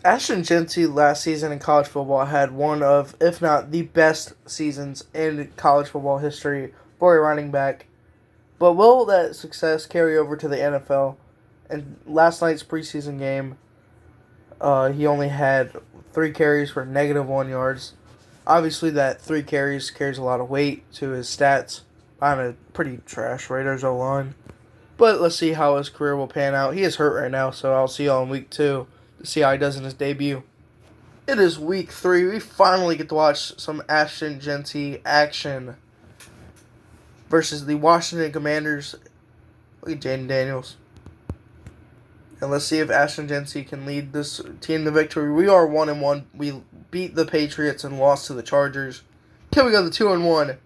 Ashton Jeanty last season in college football had one of, if not the best seasons in college football history for a running back. But will that success carry over to the NFL? In last night's preseason game, he only had 3 carries for -1 yards. Obviously, that 3 carries carries a lot of weight to his stats on a pretty trash Raiders O-line. But let's see how his career will pan out. He is hurt right now, so I'll see y'all in week 2 to see how he does in his debut. It is week 3. We finally get to watch some Ashton Jeanty action versus the Washington Commanders. Look at Jaden Daniels. And let's see if Ashton Jeanty can lead this team to victory. We are 1-1. We beat the Patriots and lost to the Chargers. Can we go to 2-1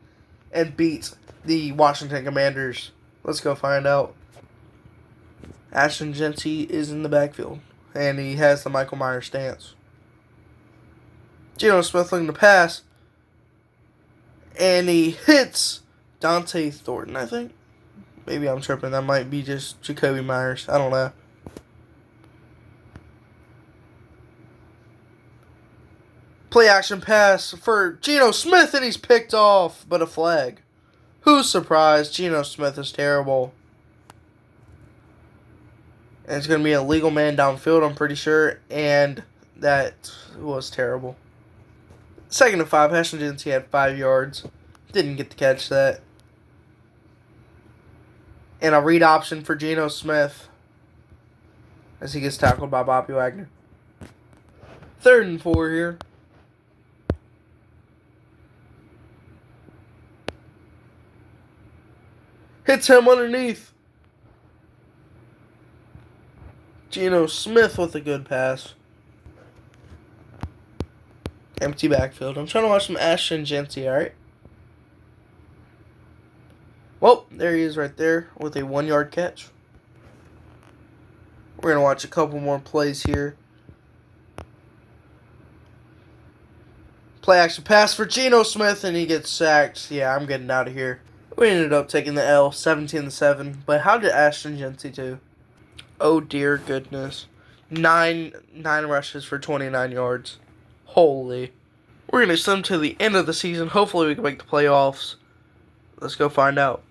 and beat the Washington Commanders? Let's go find out. Ashton Jeanty is in the backfield, and he has the Michael Myers stance. Geno Smith looking to pass, and he hits Dante Thornton, I think. Maybe I'm tripping. That might be just Jacoby Myers. I don't know. Play action pass for Geno Smith, and he's picked off, but a flag. Who's surprised? Geno Smith is terrible. And it's going to be a legal man downfield, I'm pretty sure. And that was terrible. 2nd and 5. Ashton Jeanty had 5 yards. Didn't get to catch that. And a read option for Geno Smith as he gets tackled by Bobby Wagner. 3rd and 4 here. Hits him underneath. Geno Smith with a good pass. Empty backfield. I'm trying to watch some Ashton Jeanty, alright? Well, there he is right there with a 1-yard catch. We're going to watch a couple more plays here. Play action pass for Geno Smith, and he gets sacked. Yeah, I'm getting out of here. We ended up taking the L, 17-7. But how did Ashton Jeanty do? Oh dear goodness. 9 rushes for 29 yards. Holy. We're going to slim to the end of the season. Hopefully we can make the playoffs. Let's go find out.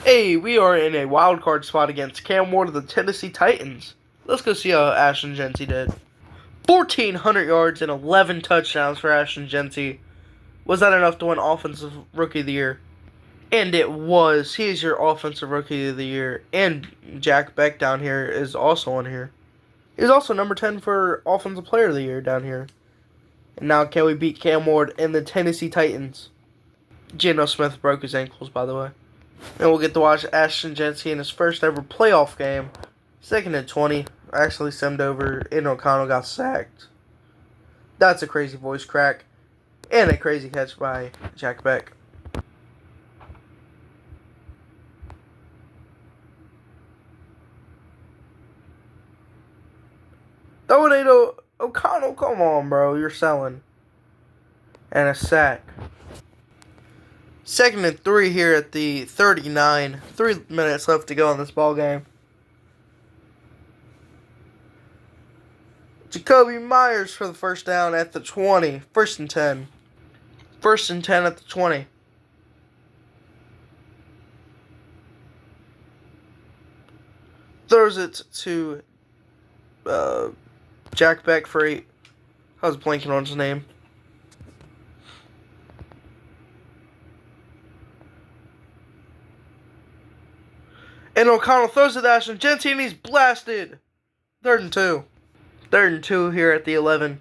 Hey, we are in a wild card spot against Cam Ward of the Tennessee Titans. Let's go see how Ashton Jeanty did. 1,400 yards and 11 touchdowns for Ashton Jeanty. Was that enough to win Offensive Rookie of the Year? And it was. He is your Offensive Rookie of the Year. And Jack Beck down here is also on here. He's also number 10 for Offensive Player of the Year down here. And now can we beat Cam Ward and the Tennessee Titans? Geno Smith broke his ankles, by the way. And we'll get to watch Ashton Jeanty in his first ever playoff game. 2nd and 20. Actually simmed over. And O'Connell got sacked. That's a crazy voice crack. And a crazy catch by Jack Beck. Tornado O'Connell, come on, bro. You're selling. And a sack. 2nd and 3 here at the 39. 3 minutes left to go in this ball game. Jacoby Myers for the first down at the 20. 1st and 10. 1st and 10 at the 20. Throws it to Jack Beck for 8. I was blanking on his name. And O'Connell throws it to Ashton Jeanty, and he's blasted. 3rd and 2. 3rd and 2 here at the 11.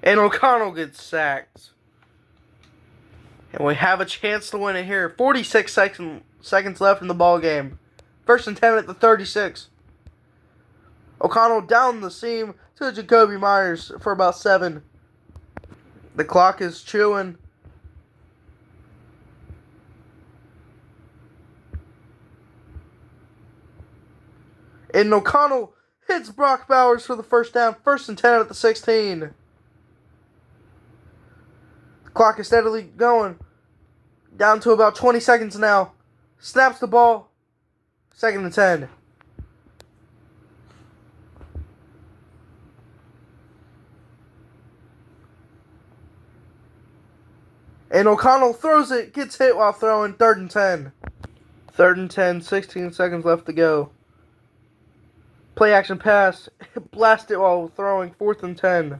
And O'Connell gets sacked. And we have a chance to win it here. 46 seconds left in the ball game. 1st and 10 at the 36. O'Connell down the seam to Jacoby Myers for about 7. The clock is chewing. And O'Connell hits Brock Bowers for the first down. 1st and 10 at the 16. The clock is steadily going. Down to about 20 seconds now. Snaps the ball. 2nd and 10. And O'Connell throws it, gets hit while throwing. 3rd and 10. 3rd and 10, 16 seconds left to go. Play action pass. Blast it while throwing. 4th and 10.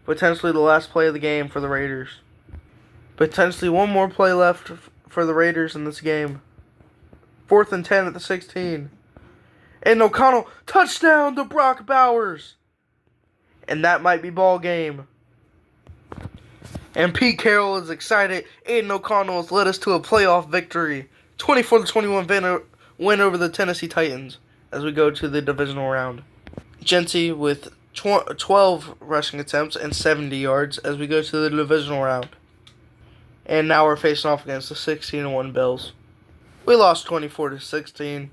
Potentially the last play of the game for the Raiders. Potentially one more play left for the Raiders in this game. 4th and 10 at the 16. And O'Connell, touchdown to Brock Bowers. And that might be ball game. And Pete Carroll is excited. Aiden O'Connell has led us to a playoff victory. 24-21 win over the Tennessee Titans as we go to the divisional round. Jeanty with 12 rushing attempts and 70 yards as we go to the divisional round. And now we're facing off against the 16-1 Bills. We lost 24-16.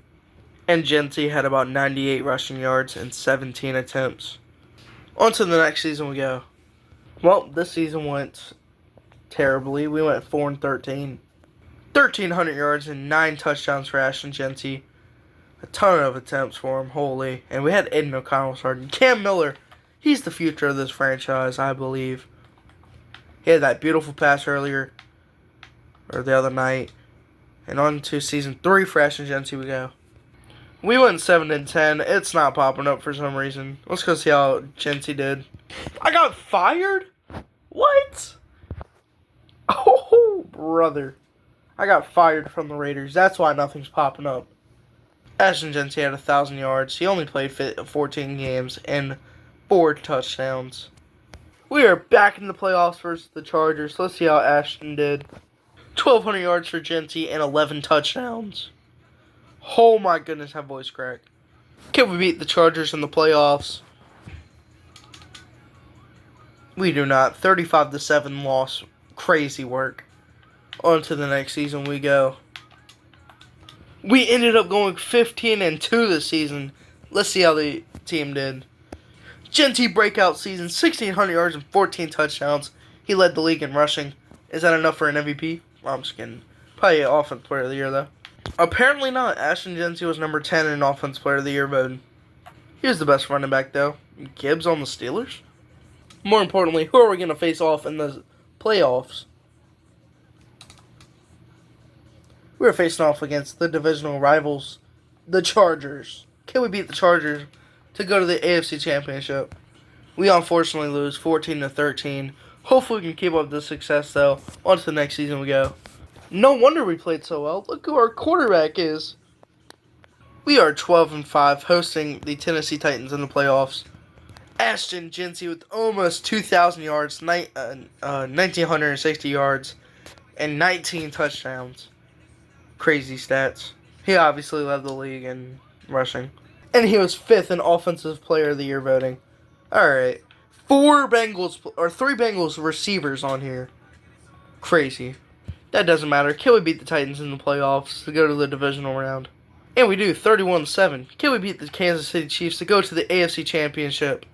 And Jeanty had about 98 rushing yards and 17 attempts. On to the next season we go. Well, this season went terribly. We went 4-13. 1,300 yards and 9 touchdowns for Ashton Jeanty. A ton of attempts for him, holy. And we had Aiden O'Connell starting. Cam Miller, he's the future of this franchise, I believe. He had that beautiful pass earlier, or the other night. And on to season 3 for Ashton Jeanty we go. We went 7-10. It's not popping up for some reason. Let's go see how Jeanty did. I got fired? What? Oh, brother. I got fired from the Raiders. That's why nothing's popping up. Ashton Jeanty had 1,000 yards. He only played 14 games and 4 touchdowns. We are back in the playoffs versus the Chargers. Let's see how Ashton did. 1,200 yards for Jeanty and 11 touchdowns. Oh my goodness, that voice cracked. Can we beat the Chargers in the playoffs? We do not. 35-7 loss. Crazy work. On to the next season we go. We ended up going 15-2 this season. Let's see how the team did. Jeanty breakout season. 1,600 yards and 14 touchdowns. He led the league in rushing. Is that enough for an MVP? Well, I'm just kidding. Probably Offensive Player of the Year, though. Apparently not. Ashton Jeanty was number 10 in Offensive Player of the Year voting. He was the best running back, though. Gibbs on the Steelers? More importantly, who are we going to face off in the playoffs? We're facing off against the divisional rivals, the Chargers. Can we beat the Chargers to go to the AFC Championship? We unfortunately lose 14-13. Hopefully we can keep up this success, though. On to the next season we go. No wonder we played so well. Look who our quarterback is. We are 12-5, hosting the Tennessee Titans in the playoffs. Ashton Jeanty with almost 2,000 yards, 1,960 yards, and 19 touchdowns. Crazy stats. He obviously led the league in rushing. And he was 5th in Offensive Player of the Year voting. Alright. 3 Bengals receivers on here. Crazy. That doesn't matter. Can we beat the Titans in the playoffs to go to the divisional round? And we do, 31-7. Can we beat the Kansas City Chiefs to go to the AFC Championship?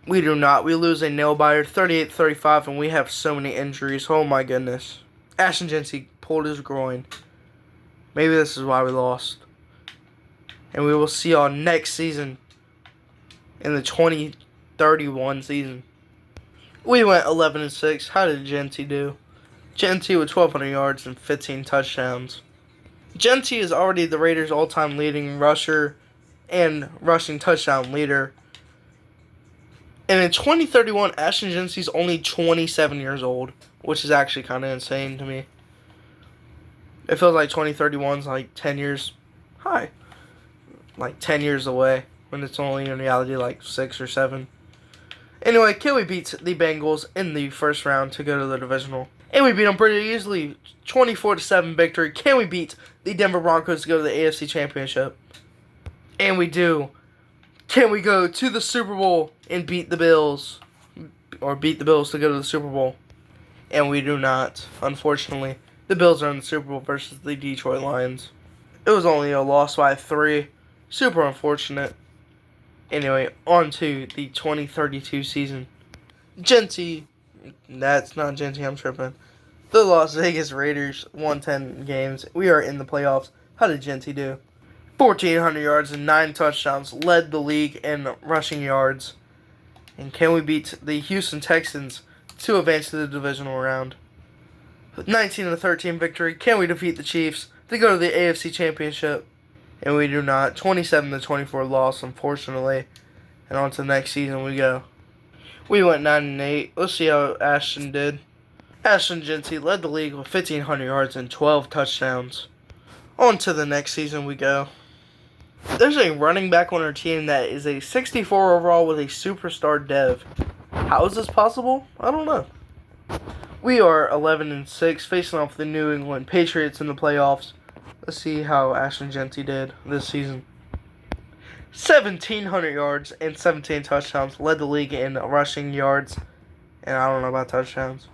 We do not. We lose a nail-biter, 38-35, and we have so many injuries. Oh my goodness. Ashton Jeanty pulled his groin. Maybe this is why we lost. And we will see y'all next season in the 2031 season. We went 11-6. How did Jeanty do? Jeanty with 1,200 yards and 15 touchdowns. Jeanty is already the Raiders' all-time leading rusher and rushing touchdown leader. And in 2031, Ashton Jeanty's only 27 years old, which is actually kind of insane to me. It feels like 2031's like 10 years high. Like 10 years away, when it's only in reality like 6 or 7. Anyway, can we beat the Bengals in the first round to go to the divisional? And we beat them pretty easily. 24-7 victory. Can we beat the Denver Broncos to go to the AFC Championship? And we do. Can we go to the Super Bowl and beat the Bills? Or beat the Bills to go to the Super Bowl? And we do not, unfortunately. The Bills are in the Super Bowl versus the Detroit Lions. It was only a loss by 3. Super unfortunate. Anyway, on to the 2032 season. Jeanty. That's not Jeanty, I'm tripping. The Las Vegas Raiders won 10 games. We are in the playoffs. How did Jeanty do? 1,400 yards and 9 touchdowns, led the league in rushing yards. And can we beat the Houston Texans to advance to the divisional round? With 19-13 victory, can we defeat the Chiefs to go to the AFC Championship? And we do not. 27-24 loss, unfortunately. And on to the next season we go. We went 9-8. Let's see how Ashton did. Ashton Jeanty led the league with 1,500 yards and 12 touchdowns. On to the next season we go. There's a running back on our team that is a 64 overall with a superstar dev. How is this possible? I don't know. We are 11-6, facing off the New England Patriots in the playoffs. Let's see how Ashton Jeanty did this season. 1,700 yards and 17 touchdowns, led the league in rushing yards. And I don't know about touchdowns.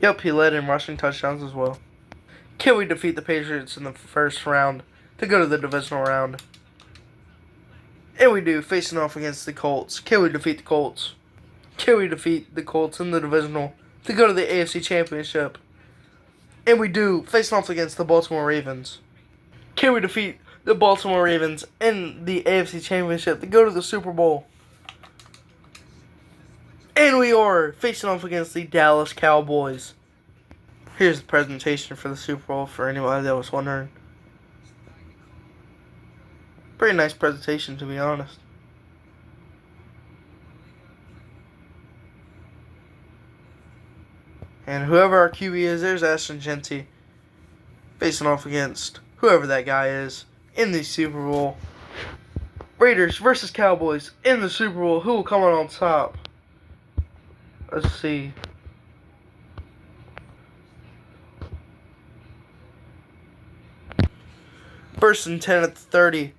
Yep, he led in rushing touchdowns as well. Can we defeat the Patriots in the first round to go to the divisional round? And we do, facing off against the Colts. Can we defeat the Colts? Can we defeat the Colts in the divisional to go to the AFC Championship? And we do, facing off against the Baltimore Ravens. Can we defeat the Baltimore Ravens in the AFC Championship to go to the Super Bowl? And we are facing off against the Dallas Cowboys. Here's the presentation for the Super Bowl for anybody that was wondering. Pretty nice presentation, to be honest. And whoever our QB is, there's Ashton Jeanty facing off against whoever that guy is in the Super Bowl. Raiders versus Cowboys in the Super Bowl. Who will come out on top? Let's see. First and 10 at the 30.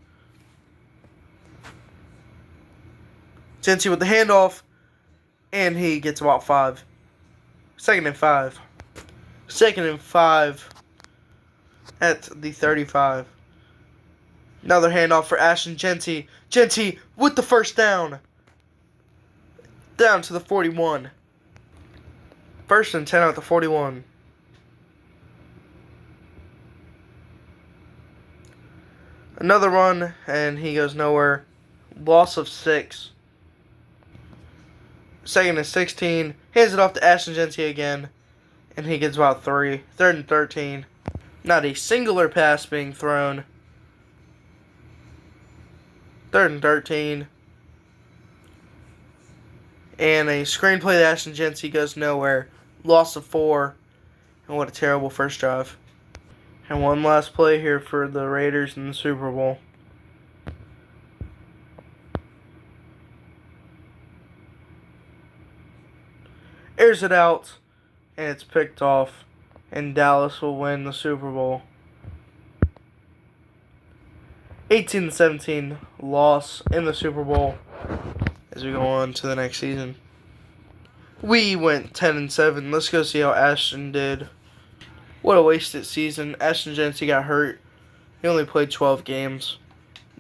Jeanty with the handoff, and he gets about 5. Second and 5. Second and 5 at the 35. Another handoff for Ashton Jeanty. Jeanty with the first down. Down to the 41. First and 10 at the 41. Another run, and he goes nowhere. Loss of 6. Second and 16. Hands it off to Ashton Jeanty again. And he gets about 3. Third and 13. Not a singular pass being thrown. Third and 13. And a screenplay to Ashton Jeanty goes nowhere. Loss of 4. And what a terrible first drive. And one last play here for the Raiders in the Super Bowl. Airs it out, and it's picked off, and Dallas will win the Super Bowl. 18-17 loss in the Super Bowl as we go on to the next season. We went 10-7. Let's go see how Ashton did. What a wasted season. Ashton Jeanty got hurt. He only played 12 games.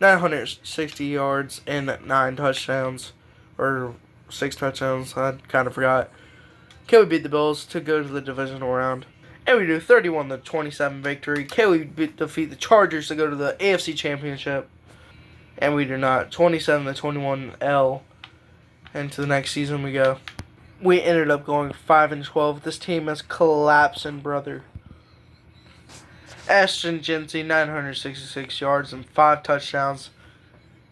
960 yards and 9 touchdowns. Or 6 touchdowns. I kind of forgot. Can we beat the Bills to go to the divisional round? And we do. 31-27 victory. Can we defeat the Chargers to go to the AFC Championship? And we do not. 27-21 L. And to the next season we go. We ended up going 5-12. This team is collapsing, brother. Ashton Jeanty, 966 yards and 5 touchdowns.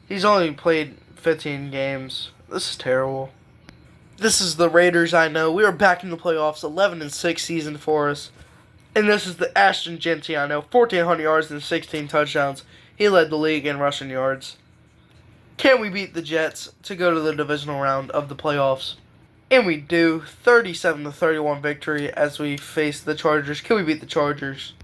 He's only played 15 games. This is terrible. This is the Raiders, I know. We are back in the playoffs. 11-6 season for us. And this is the Ashton Jeanty, I know. 1,400 yards and 16 touchdowns. He led the league in rushing yards. Can we beat the Jets to go to the divisional round of the playoffs? And we do. 37-31 victory as we face the Chargers. Can we beat the Chargers?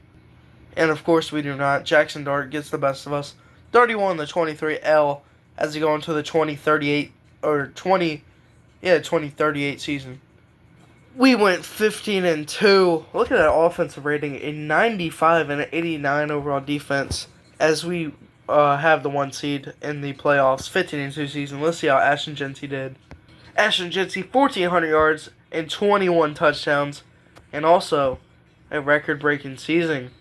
And of course we do not. Jackson Dart gets the best of us. 31-23 L as we go into the 2038 season. We went 15-2. Look at that offensive rating. A 95 and an 89 overall defense as we have the 1 seed in the playoffs. 15-2 season. Let's see how Ashton Jeanty did. Ashton Jeanty, 1,400 yards and 21 touchdowns. And also a record-breaking season.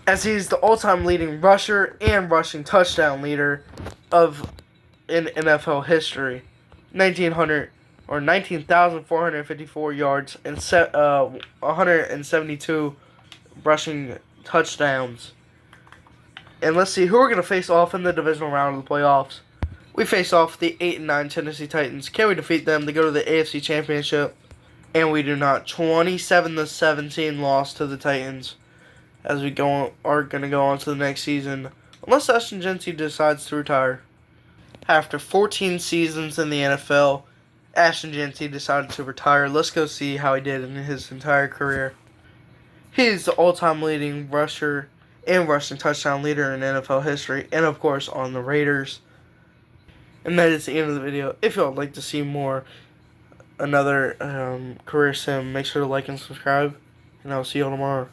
as he's the all-time leading rusher and rushing touchdown leader of in NFL history. 19,454 yards and 172 rushing touchdowns. And let's see who we're going to face off in the divisional round of the playoffs. We face off the 8-9 Tennessee Titans. Can we defeat them to go to the AFC Championship? And we do not. 27-17 loss to the Titans as we are going to go on to the next season. Unless Ashton decides to retire. After 14 seasons in the NFL, Ashton decided to retire. Let's go see how he did in his entire career. He is the all-time leading rusher and rushing touchdown leader in NFL history, and of course on the Raiders. And that is the end of the video. If y'all would like to see another career sim, make sure to like and subscribe, and I'll see y'all tomorrow.